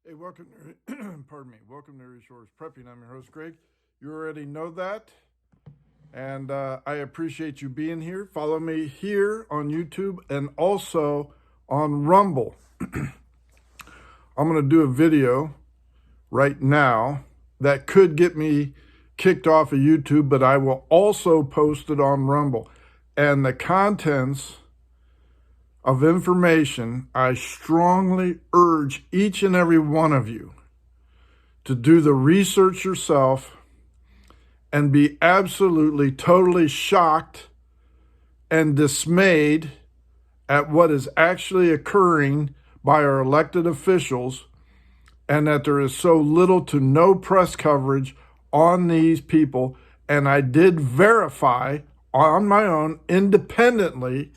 Hey, welcome to, pardon me, welcome to Resource Prepping. I'm your host, Greg. You already know that, and I appreciate you being here. Follow me here on YouTube and also on Rumble. I'm going to do a video right now that could get me kicked off of YouTube, but I will also post it on Rumble. And the contents of information, I strongly urge each and every one of you to do the research yourself and be absolutely, totally shocked and dismayed at what is actually occurring by our elected officials, and that there is so little to no press coverage on these people. And I did verify on my own, independently,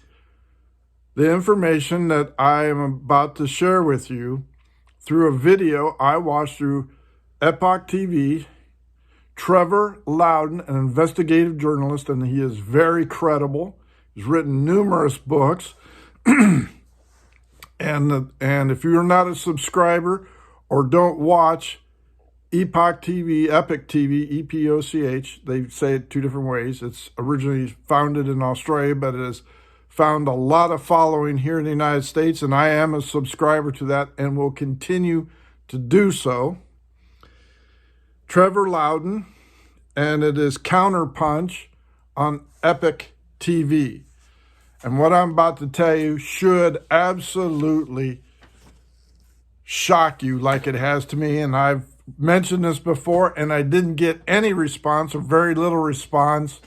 the information that I am about to share with you through a video I watched through Epoch TV. Trevor Louden, an investigative journalist, and he is very credible. He's written numerous books. And if you're not a subscriber or don't watch Epoch TV, Epic TV, EPOCH, they say it two different ways. It's originally founded in Australia, but it has found a lot of following here in the United States, and I am a subscriber to that and will continue to do so. Trevor Louden, and it is Counterpunch on Epic TV. And what I'm about to tell you should absolutely shock you like it has to me. And I've mentioned this before, and I didn't get any response or very little response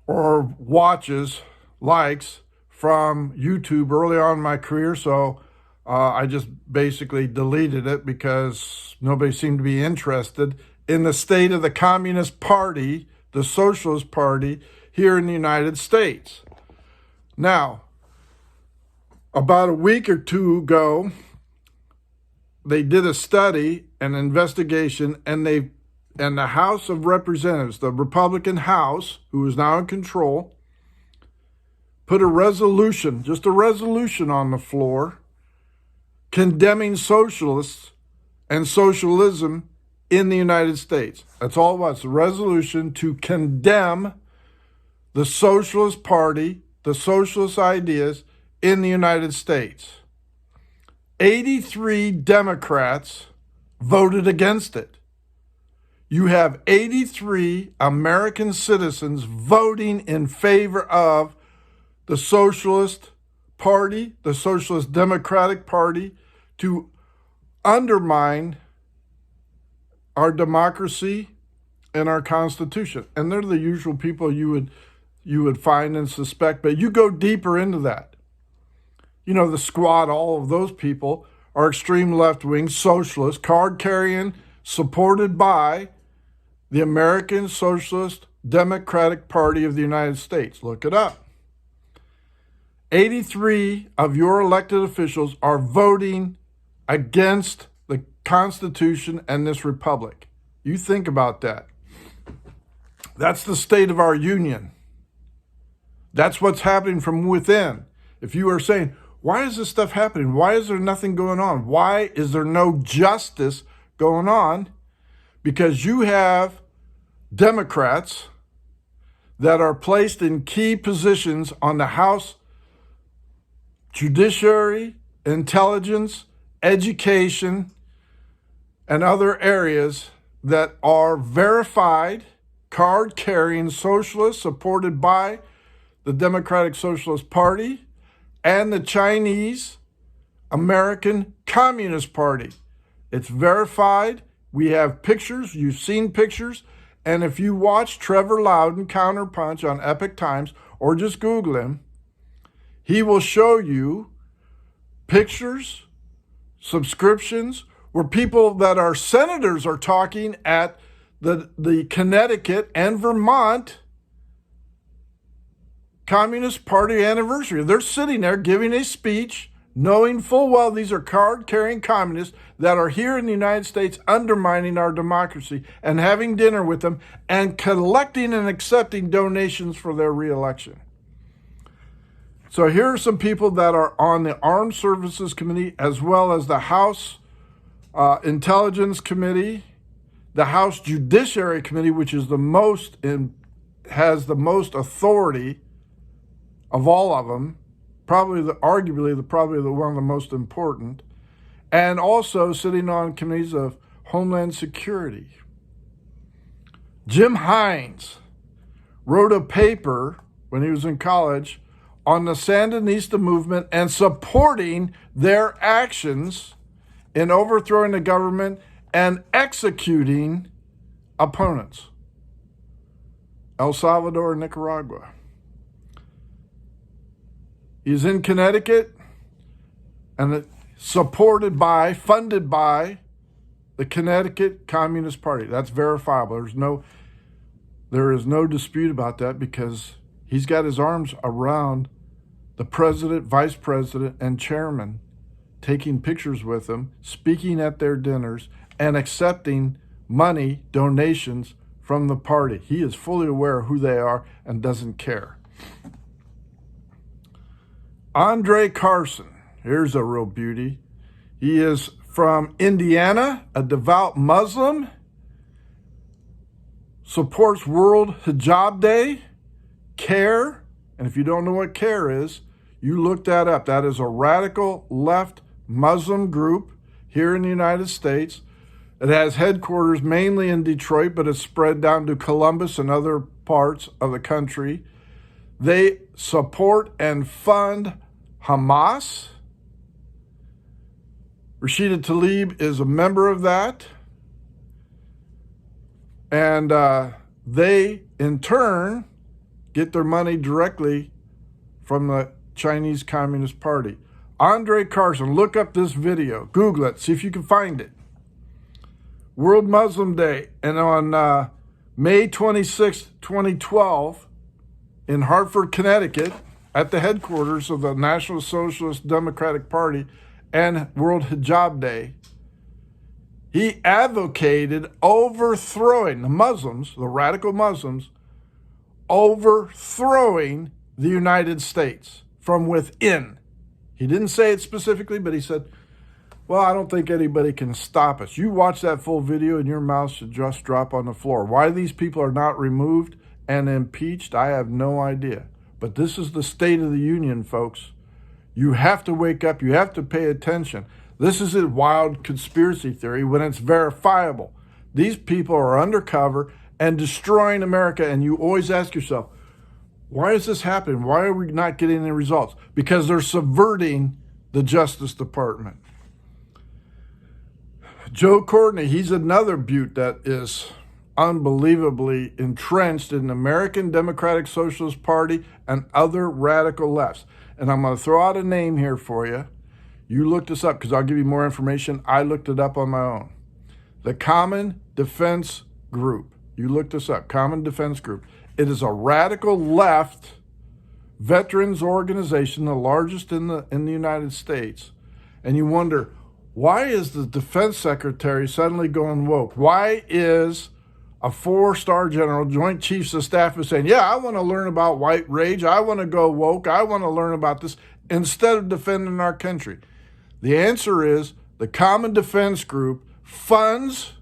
or watches, likes from YouTube early on in my career. So I just basically deleted it because nobody seemed to be interested in the state of the Communist Party, the Socialist Party here in the United States. Now, about a week or two ago, they did a study, an investigation, and the House of Representatives, the Republican House, who is now in control, put a resolution, just a resolution on the floor, condemning socialists and socialism in the United States. That's all it was, a resolution to condemn the Socialist Party, the socialist ideas in the United States. 83 Democrats voted against it. You have 83 American citizens voting in favor of the Socialist Party, the Socialist Democratic Party, to undermine our democracy and our Constitution. And they're the usual people you would find and suspect, but you go deeper into that. You know, the squad, all of those people are extreme left-wing socialists, card-carrying, supported by the American Socialist Democratic Party of the United States. Look it up. 83 of your elected officials are voting against the Constitution and this republic. You think about that. That's the state of our union. That's what's happening from within. If you are saying, why is this stuff happening? Why is there nothing going on? Why is there no justice going on? Because you have Democrats that are placed in key positions on the House Judiciary, Intelligence, Education, and other areas that are verified, card-carrying socialists supported by the Democratic Socialist Party and the Chinese American Communist Party. It's verified. We have pictures. You've seen pictures. And if you watch Trevor Louden Counterpunch on Epic Times, or just Google him, he will show you pictures, subscriptions, where people that are senators are talking at the Connecticut and Vermont Communist Party anniversary. They're sitting there giving a speech, knowing full well these are card-carrying communists that are here in the United States undermining our democracy, and having dinner with them and collecting and accepting donations for their reelection. So here are some people that are on the Armed Services Committee as well as the House Intelligence Committee, the House Judiciary Committee, which is has the most authority of all of them, arguably one of the most important, and also sitting on committees of Homeland Security. Jim Hines wrote a paper when he was in college on the Sandinista movement and supporting their actions in overthrowing the government and executing opponents. El Salvador and Nicaragua. He's in Connecticut and funded by the Connecticut Communist Party. That's verifiable. There is no dispute about that because he's got his arms around the president, vice president, and chairman, taking pictures with them, speaking at their dinners, and accepting money, donations from the party. He is fully aware of who they are and doesn't care. Andre Carson, here's a real beauty. He is from Indiana, a devout Muslim, supports World Hijab Day, CARE, and if you don't know what CARE is, you look that up. That is a radical left Muslim group here in the United States. It has headquarters mainly in Detroit, but it's spread down to Columbus and other parts of the country. They support and fund Hamas. Rashida Tlaib is a member of that. And they, in turn, get their money directly from the Chinese Communist Party. Andre Carson, look up this video. Google it. See if you can find it. World Muslim Day. And on May 26, 2012, in Hartford, Connecticut, at the headquarters of the National Socialist Democratic Party and World Hijab Day, he advocated overthrowing the Muslims, the radical Muslims, overthrowing the United States from within. He didn't say it specifically, but he said, well, I don't think anybody can stop us. You watch that full video and your mouth should just drop on the floor. Why these people are not removed and impeached, I have no idea. But this is the State of the Union, folks. You have to wake up. You have to pay attention. This isn't wild conspiracy theory when it's verifiable. These people are undercover and destroying America, and you always ask yourself, why is this happening? Why are we not getting any results? Because they're subverting the Justice Department. Joe Courtney, he's another beaut that is unbelievably entrenched in the American Democratic Socialist Party and other radical lefts. And I'm going to throw out a name here for you. You look this up because I'll give you more information. I looked it up on my own. The Common Defense Group. You look this up, Common Defense Group. It is a radical left veterans organization, the largest in the United States. And you wonder, why is the defense secretary suddenly going woke? Why is a 4-star general, Joint Chiefs of Staff, is saying, yeah, I want to learn about white rage. I want to go woke. I want to learn about this instead of defending our country? The answer is the Common Defense Group funds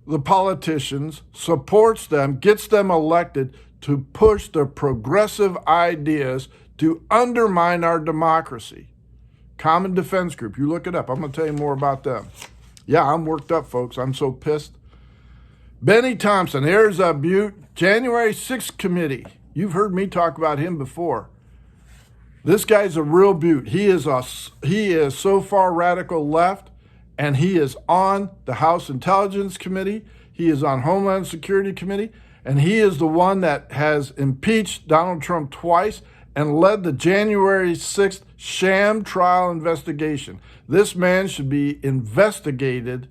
the politicians, supports them, gets them elected to push their progressive ideas to undermine our democracy. Common Defense Group. You look it up. I'm going to tell you more about them. Yeah, I'm worked up, folks. I'm so pissed. Benny Thompson, here's a beaut. January 6th committee. You've heard me talk about him before. This guy's a real beaut. He is so far radical left, and he is on the House Intelligence Committee. He is on Homeland Security Committee, and he is the one that has impeached Donald Trump twice and led the January 6th sham trial investigation. This man should be investigated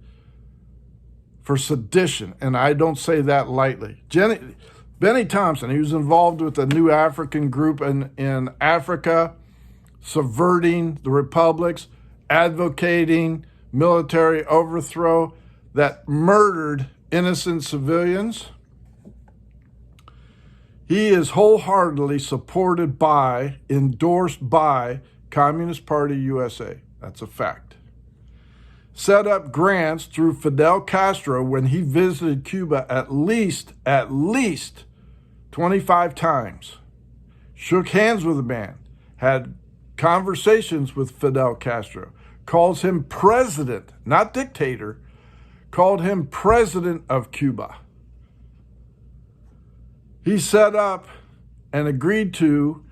for sedition, and I don't say that lightly. Benny Thompson, he was involved with a new African group in Africa, subverting the republics, advocating military overthrow that murdered innocent civilians. He is wholeheartedly supported by, endorsed by Communist Party USA. That's a fact. set up grants through Fidel Castro when he visited Cuba at least 25 times, shook hands with the man, had conversations with Fidel Castro, calls him president, not dictator, called him president of Cuba. He set up and agreed to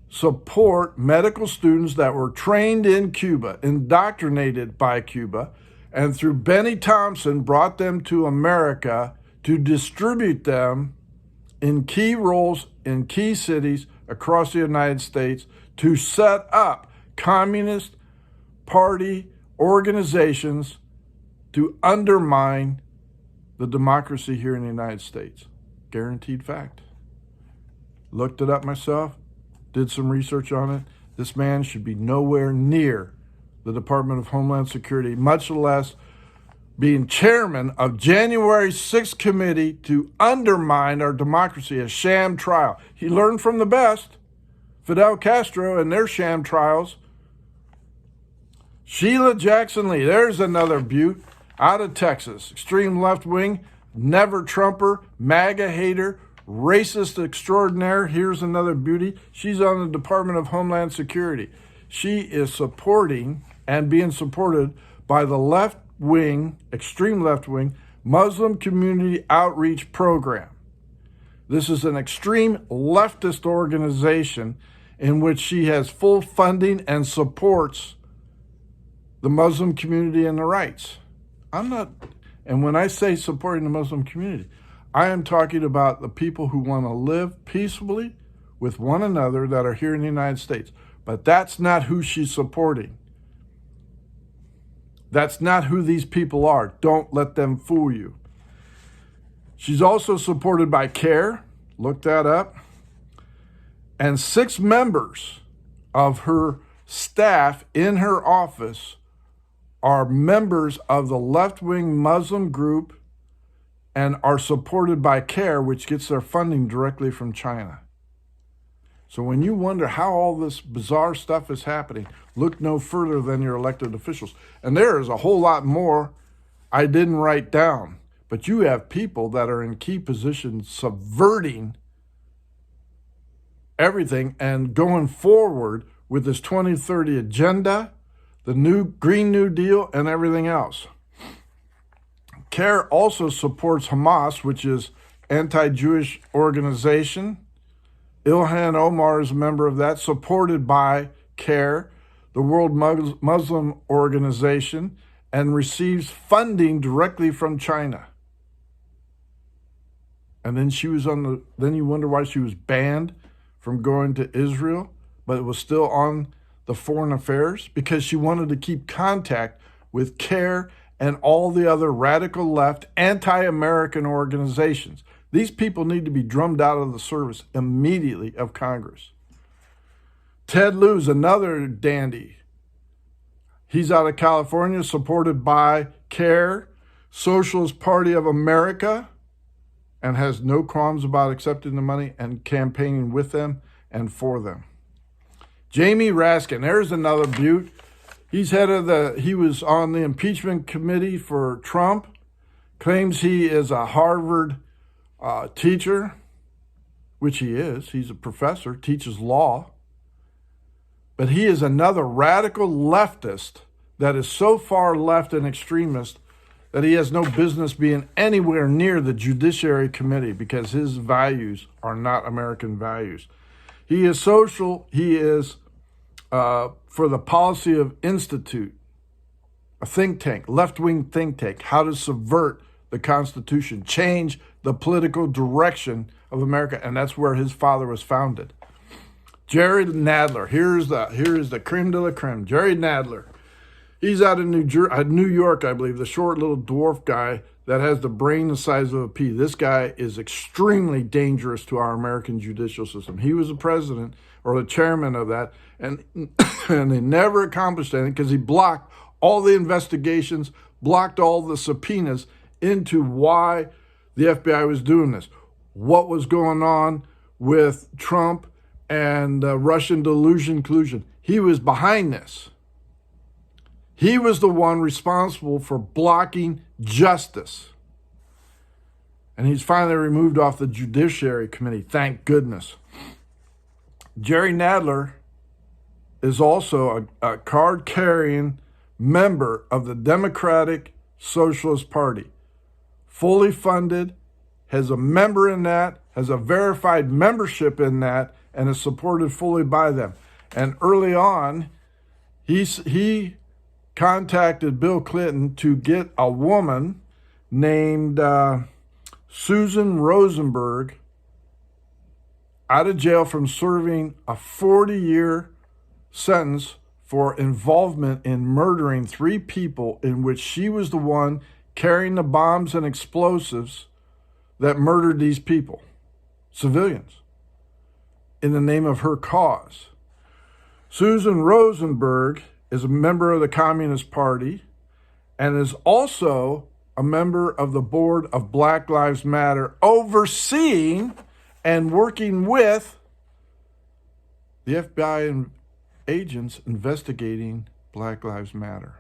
support medical students that were trained in Cuba, indoctrinated by Cuba, and through Benny Thompson brought them to America to distribute them in key roles in key cities across the United States to set up Communist Party organizations to undermine the democracy here in the United States. Guaranteed fact. Looked it up myself, did some research on it. This man should be nowhere near the Department of Homeland Security, much less being chairman of January 6th committee to undermine our democracy, a sham trial. He learned from the best, Fidel Castro and their sham trials. Sheila Jackson Lee, there's another beaut out of Texas, extreme left wing, never Trumper, MAGA hater, racist extraordinaire. Here's another beauty. She's on the Department of Homeland Security. She is supporting and being supported by the left wing, extreme left wing, Muslim Community Outreach Program. This is an extreme leftist organization in which she has full funding and supports the Muslim community and the rights. And when I say supporting the Muslim community, I am talking about the people who want to live peacefully with one another that are here in the United States. But that's not who she's supporting. That's not who these people are. Don't let them fool you. She's also supported by CARE, look that up, and 6 members of her staff in her office are members of the left-wing Muslim group and are supported by CARE, which gets their funding directly from China. So when you wonder how all this bizarre stuff is happening, look no further than your elected officials. And there is a whole lot more I didn't write down. But you have people that are in key positions subverting everything and going forward with this 2030 agenda, the new Green New Deal, and everything else. CARE also supports Hamas, which is anti-Jewish organization. Ilhan Omar is a member of that, supported by CARE, the World Muslim Organization, and receives funding directly from China. And then then you wonder why she was banned from going to Israel, but it was still on the foreign affairs, because she wanted to keep contact with CARE and all the other radical left anti-American organizations. These people need to be drummed out of the service immediately of Congress. Ted Lieu's another dandy. He's out of California, supported by CARE, Socialist Party of America, and has no qualms about accepting the money and campaigning with them and for them. Jamie Raskin, there's another beaut. He was on the impeachment committee for Trump, claims he is a Harvard teacher, which he is. He's a professor, teaches law. But he is another radical leftist that is so far left and extremist that he has no business being anywhere near the Judiciary Committee, because his values are not American values. He is social. He is for the Policy of Institute, a think tank, left-wing think tank, how to subvert the Constitution, change the political direction of America, and that's where his father was founded. Jerry Nadler, here's the creme de la creme. Jerry Nadler, he's out of New York, I believe, the short little dwarf guy that has the brain the size of a pea. This guy is extremely dangerous to our American judicial system. He was the president or the chairman of that, and they never accomplished anything because he blocked all the investigations, blocked all the subpoenas into why the FBI was doing this, what was going on with Trump and Russian collusion. He was behind this. He was the one responsible for blocking justice. And he's finally removed off the Judiciary Committee, thank goodness. Jerry Nadler is also a card-carrying member of the Democratic Socialist Party, fully funded, has a member in that, has a verified membership in that, and is supported fully by them. And early on, he contacted Bill Clinton to get a woman named Susan Rosenberg out of jail from serving a 40-year sentence for involvement in murdering 3 people, in which she was the one carrying the bombs and explosives that murdered these people, civilians, in the name of her cause. Susan Rosenberg is a member of the Communist Party and is also a member of the board of Black Lives Matter, overseeing and working with the FBI and agents investigating Black Lives Matter.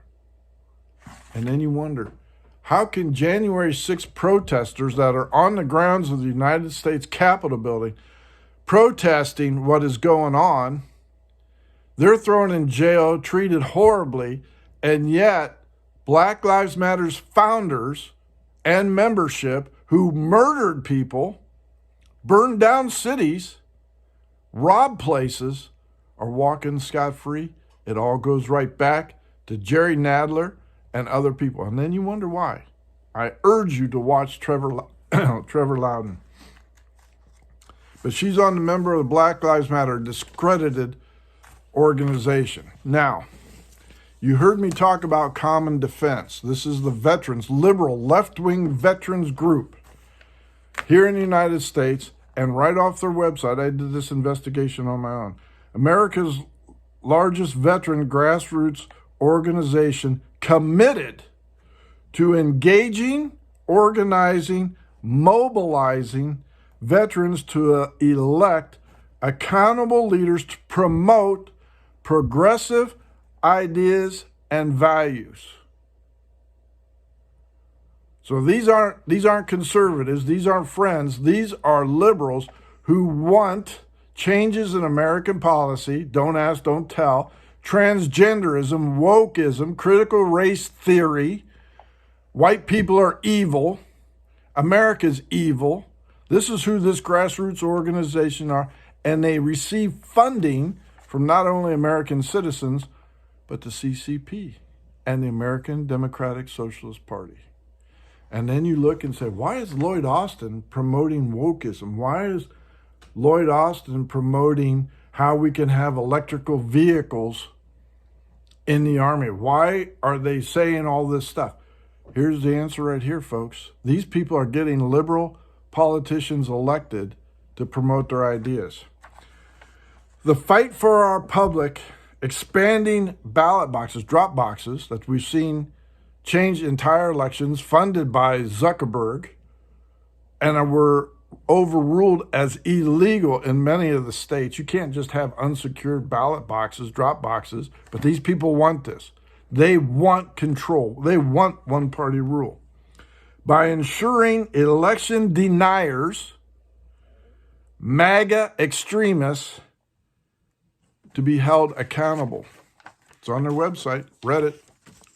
And then you wonder, how can January 6th protesters that are on the grounds of the United States Capitol building protesting what is going on, they're thrown in jail, treated horribly, and yet Black Lives Matter's founders and membership, who murdered people, burned down cities, robbed places, are walking scot-free? It all goes right back to Jerry Nadler and other people. And then you wonder why. I urge you to watch Trevor Louden. But she's on the member of the Black Lives Matter discredited organization. Now, you heard me talk about Common Defense. This is the veterans, liberal, left-wing veterans group here in the United States, and right off their website, I did this investigation on my own. America's largest veteran grassroots organization, committed to engaging, organizing, mobilizing veterans to elect accountable leaders to promote progressive ideas and values. So these aren't conservatives, these aren't friends, these are liberals who want changes in American policy, don't ask, don't tell, transgenderism, wokeism, critical race theory, white people are evil, America's evil. This is who this grassroots organization are, and they receive funding from not only American citizens, but the CCP and the American Democratic Socialist Party. And then you look and say, why is Lloyd Austin promoting wokeism? Why is Lloyd Austin promoting how we can have electrical vehicles in the Army? Why are they saying all this stuff? Here's the answer right here, folks. These people are getting liberal politicians elected to promote their ideas. The fight for our public, expanding ballot boxes, drop boxes, that we've seen change entire elections, funded by Zuckerberg, and were overruled as illegal in many of the states. You can't just have unsecured ballot boxes, drop boxes, but these people want this. They want control. They want one-party rule. By ensuring election deniers, MAGA extremists, to be held accountable. It's on their website, Reddit.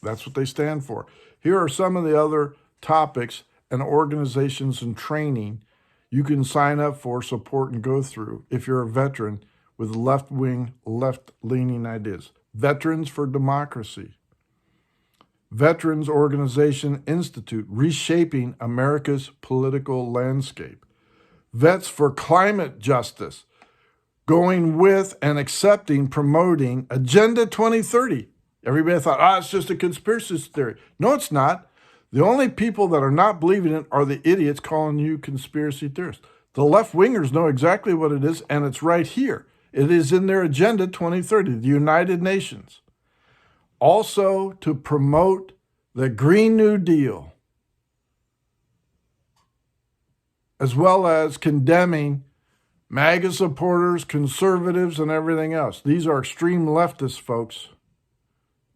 That's what they stand for. Here are some of the other topics and organizations and training you can sign up for, support, and go through if you're a veteran with left-wing, left-leaning ideas. Veterans for Democracy. Veterans Organization Institute, Reshaping America's Political Landscape. Vets for Climate Justice, going with and accepting, promoting Agenda 2030. Everybody thought, it's just a conspiracy theory. No, it's not. The only people that are not believing it are the idiots calling you conspiracy theorists. The left-wingers know exactly what it is, and it's right here. It is in their Agenda 2030, the United Nations. Also to promote the Green New Deal, as well as condemning MAGA supporters, conservatives, and everything else. These are extreme leftists, folks.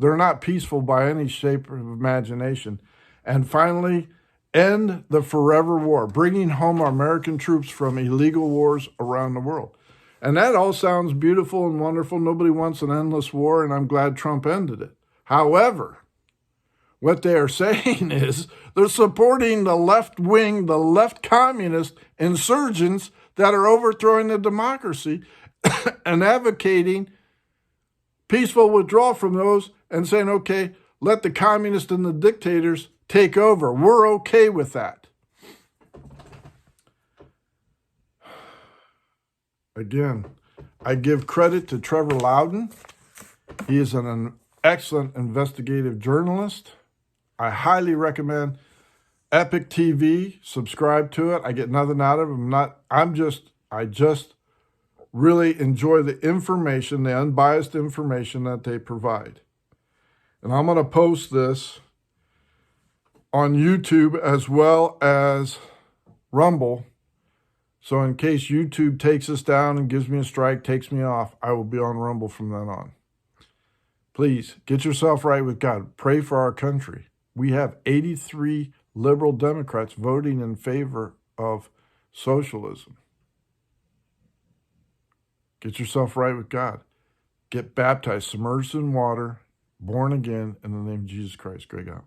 They're not peaceful by any shape of imagination. And finally, end the forever war, bringing home our American troops from illegal wars around the world. And that all sounds beautiful and wonderful. Nobody wants an endless war, and I'm glad Trump ended it. However, what they are saying is they're supporting the left wing, the left communist insurgents that are overthrowing the democracy and advocating peaceful withdrawal from those and saying, okay, let the communists and the dictators take over. We're okay with that. Again, I give credit to Trevor Louden. He is an excellent investigative journalist. I highly recommend Epic TV. Subscribe to it. I get nothing out of it. I just really enjoy the information, the unbiased information that they provide. And I'm going to post this on YouTube as well as Rumble. So in case YouTube takes us down and gives me a strike, takes me off, I will be on Rumble from then on. Please get yourself right with God. Pray for our country. We have 83 liberal Democrats voting in favor of socialism. Get yourself right with God. Get baptized, submerged in water, born again in the name of Jesus Christ. Greg out.